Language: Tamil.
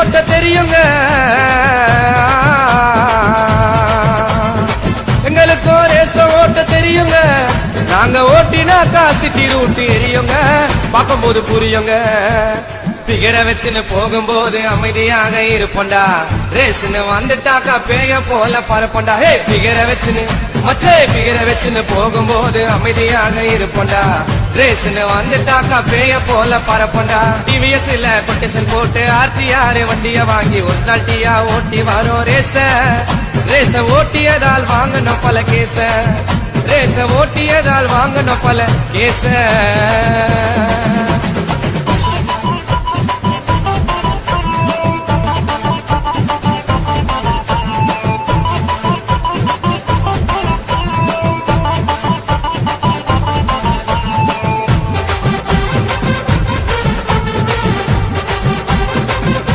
ஓட்ட தெரியுங்க, எங்களுக்கும் ரேச ஓட்ட தெரியுங்க. நாங்க ஓட்டினாக்கா சிட்டி ரூட் எரியுங்க, பார்க்கும்போது புரியுங்க. பிகர வச்சுன்னு போகும்போது அமைதியாக இருப்போண்டா, ரேஸ்ன்னு வந்துட்டாக்கா பேய போல பரப்பண்டா. ஹே பிகர வச்சுன்னு மச்சே, பிகர வச்சுன்னு போகும்போது அமைதியாக இருப்போண்டா, ரேஸ்ன்னு வந்துட்டாக்கா பேய போல பரப்பண்டா. டிவிஎஸ்ல கொட்டேஷன் போட்டு ஆர்டிஆர் வண்டிய வாங்கி ஒரிஜினாலிட்டியா ஓட்டி வரோம் ரேச. ரேச ஓட்டியதால் வாங்கணும் பல கேச, ரேச ஓட்டியதால் வாங்கணும் பல கேச.